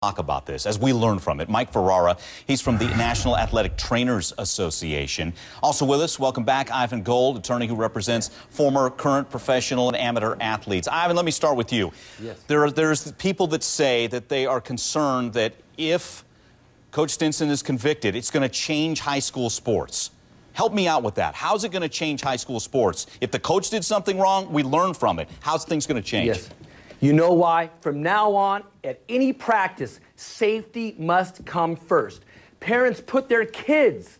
talk about this as we learn from it. Mike Ferrara, he's from the National Athletic Trainers Association. Also with us, welcome back, Ivan Golde, attorney who represents former, current, professional, and amateur athletes. Ivan, let me start with you. Yes. There's people that say that they are concerned that if Coach Stinson is convicted, it's going to change high school sports. Help me out with that. How's it going to change high school sports? If the coach did something wrong, we learn from it. How's things going to change? Yes. You know why? From now on, at any practice, safety must come first. Parents put their kids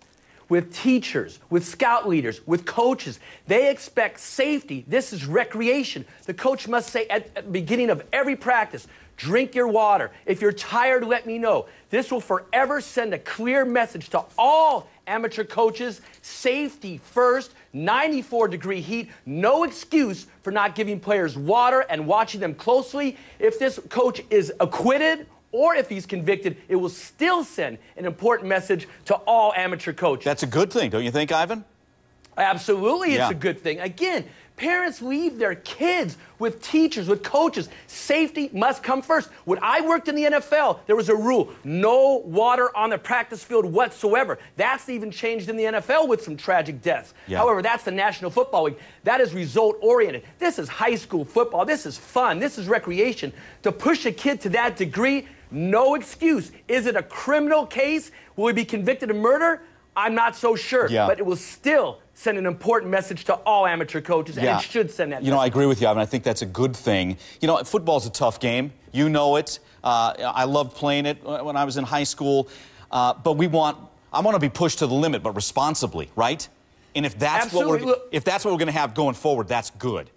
with teachers, with scout leaders, with coaches. They expect safety. This is recreation. The coach must say at the beginning of every practice, drink your water. If you're tired, let me know. This will forever send a clear message to all amateur coaches. Safety first, 94-degree heat, no excuse for not giving players water and watching them closely. If this coach is acquitted or if he's convicted, it will still send an important message to all amateur coaches. That's a good thing, don't you think, Ivan? Absolutely, it's a good thing. Again, parents leave their kids with teachers, with coaches. Safety must come first. When I worked in the NFL, there was a rule, no water on the practice field whatsoever. That's even changed in the NFL with some tragic deaths. Yeah. However, that's the National Football League. That is result-oriented. This is high school football. This is fun. This is recreation. To push a kid to that degree, no excuse. Is it a criminal case? Will he be convicted of murder? I'm not so sure, but it will still send an important message to all amateur coaches, and it should send that message. You know, I agree with you, Ivan. I think that's a good thing. You know, football's a tough game. You know it. I loved playing it when I was in high school. But I want to be pushed to the limit, but responsibly, right? And if that's what we're going to have going forward, that's good.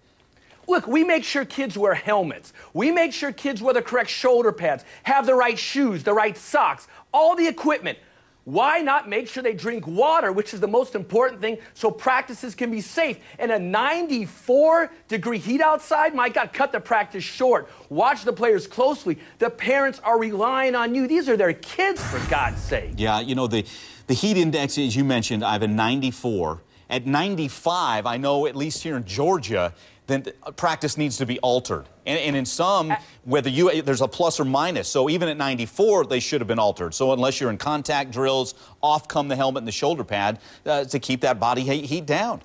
Look, we make sure kids wear helmets. We make sure kids wear the correct shoulder pads, have the right shoes, the right socks, all the equipment. Why not make sure they drink water, which is the most important thing, so practices can be safe? And a 94-degree heat outside, my God, cut the practice short. Watch the players closely. The parents are relying on you. These are their kids, for God's sake. Yeah, you know, the heat index, as you mentioned, I have a 94. At 95, I know, at least here in Georgia, then practice needs to be altered. And in some, there's a plus or minus. So even at 94, they should have been altered. So unless you're in contact drills, off come the helmet and the shoulder pad to keep that body heat down.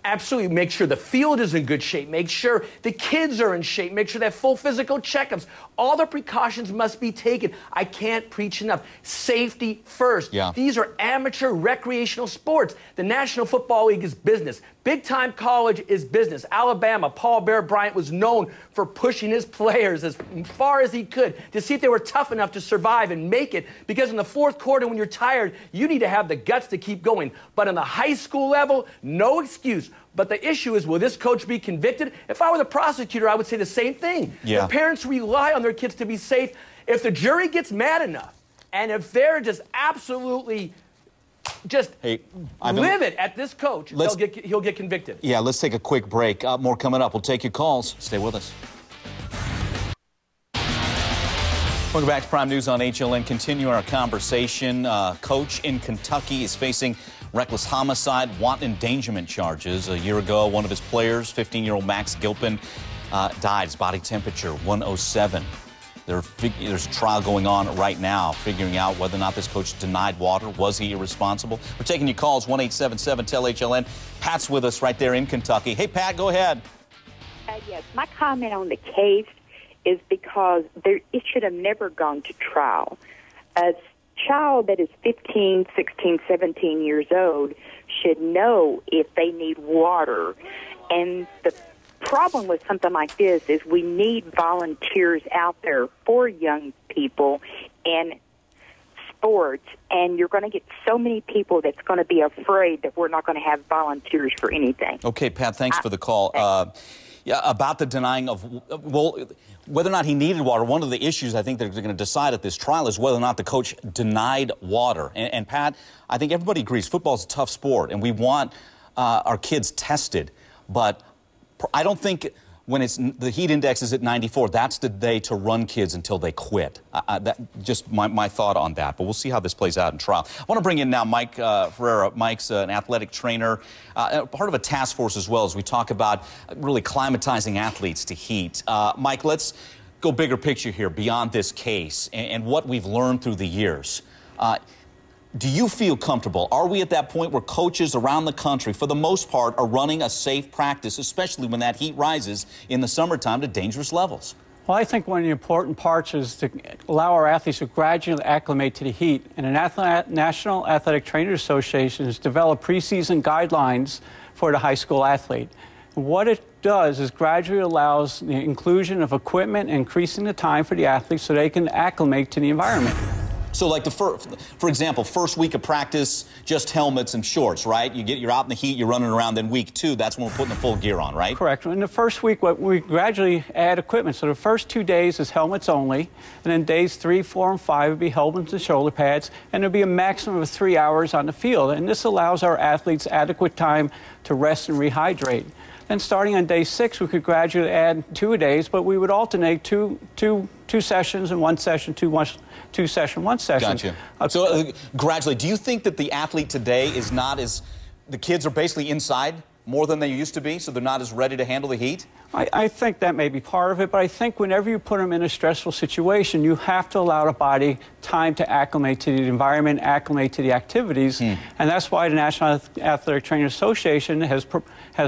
Absolutely. Make sure the field is in good shape. Make sure the kids are in shape. Make sure they have full physical checkups. All the precautions must be taken. I can't preach enough. Safety first. Yeah. These are amateur recreational sports. The National Football League is business. Big-time college is business. Alabama, Paul Bear Bryant was known for pushing his players as far as he could to see if they were tough enough to survive and make it, because in the fourth quarter when you're tired, you need to have the guts to keep going. But on the high school level, no excuse. But the issue is, will this coach be convicted? If I were the prosecutor, I would say the same thing. Yeah. The parents rely on their kids to be safe. If the jury gets mad enough, and if they're just absolutely livid at this coach, he'll get convicted. Yeah, let's take a quick break. More coming up. We'll take your calls. Stay with us. Welcome back to Prime News on HLN. Continuing our conversation. Coach in Kentucky is facing reckless homicide, wanton endangerment charges. A year ago, one of his players, 15-year-old Max Gilpin, died. His body temperature, 107. There's a trial going on right now, figuring out whether or not this coach denied water. Was he irresponsible? We're taking your calls, 1-877-TEL-HLN. Pat's with us right there in Kentucky. Hey, Pat, go ahead. Yes, my comment on the case is because it should have never gone to trial. A child that is 15, 16, 17 years old should know if they need water. And the problem with something like this is we need volunteers out there for young people in sports, and you're going to get so many people that's going to be afraid that we're not going to have volunteers for anything. Okay, Pat, thanks for the call. Yeah, about the denying of, whether or not he needed water, one of the issues I think they're going to decide at this trial is whether or not the coach denied water. And Pat, I think everybody agrees football's a tough sport, and we want our kids tested, but I don't think when the heat index is at 94, that's the day to run kids until they quit. Just my thought on that. But we'll see how this plays out in trial. I want to bring in now Mike Ferrara. Mike's an athletic trainer, part of a task force as well, as we talk about really climatizing athletes to heat. Mike, let's go bigger picture here beyond this case and what we've learned through the years. Do you feel comfortable? Are we at that point where coaches around the country, for the most part, are running a safe practice, especially when that heat rises in the summertime to dangerous levels? Well, I think one of the important parts is to allow our athletes to gradually acclimate to the heat. And the National Athletic Trainers Association has developed preseason guidelines for the high school athlete. What it does is gradually allows the inclusion of equipment, increasing the time for the athletes so they can acclimate to the environment. So like for example, first week of practice, just helmets and shorts, right? You're out in the heat, you're running around. Then week 2, that's when we're putting the full gear on, right? Correct. In the first week, we gradually add equipment. So the first 2 days is helmets only, and then days 3, 4, and 5 would be helmets and shoulder pads, and there'll be a maximum of 3 hours on the field. And this allows our athletes adequate time to rest and rehydrate. Then starting on day 6, we could gradually add 2 days, but we would alternate two sessions in 1 session, two session, 1 session. Gotcha. Gradually, do you think that the athlete today is not as, the kids are basically inside more than they used to be, so they're not as ready to handle the heat? I think that may be part of it, but I think whenever you put them in a stressful situation, you have to allow the body time to acclimate to the environment, acclimate to the activities, and that's why the National Athletic Trainers Association has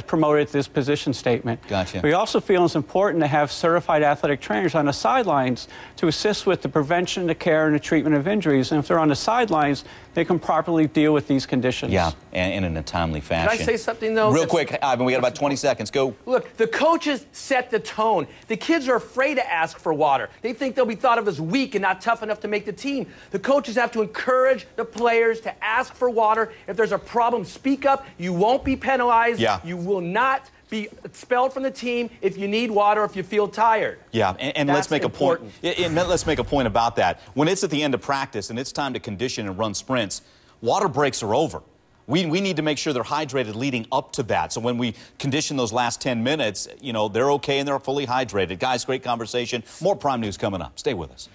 promoted this position statement. Gotcha. We also feel it's important to have certified athletic trainers on the sidelines to assist with the prevention, the care, and the treatment of injuries. And if they're on the sidelines, they can properly deal with these conditions. Yeah, and in a timely fashion. Can I say something, though? Real quick, Ivan, we got about 20 seconds. Go. Look, the coaches set the tone. The kids are afraid to ask for water. They think they'll be thought of as weak and not tough enough to make the team. The coaches have to encourage the players to ask for water. If there's a problem, speak up. You won't be penalized. Yeah. You will not be expelled from the team if you need water, if you feel tired. Yeah, and let's make important. a point. Let's make a point about that. When it's at the end of practice and it's time to condition and run sprints, water breaks are over. We need to make sure they're hydrated leading up to that. So when we condition those last 10 minutes, you know, they're okay and they're fully hydrated. Guys, great conversation. More Prime News coming up. Stay with us.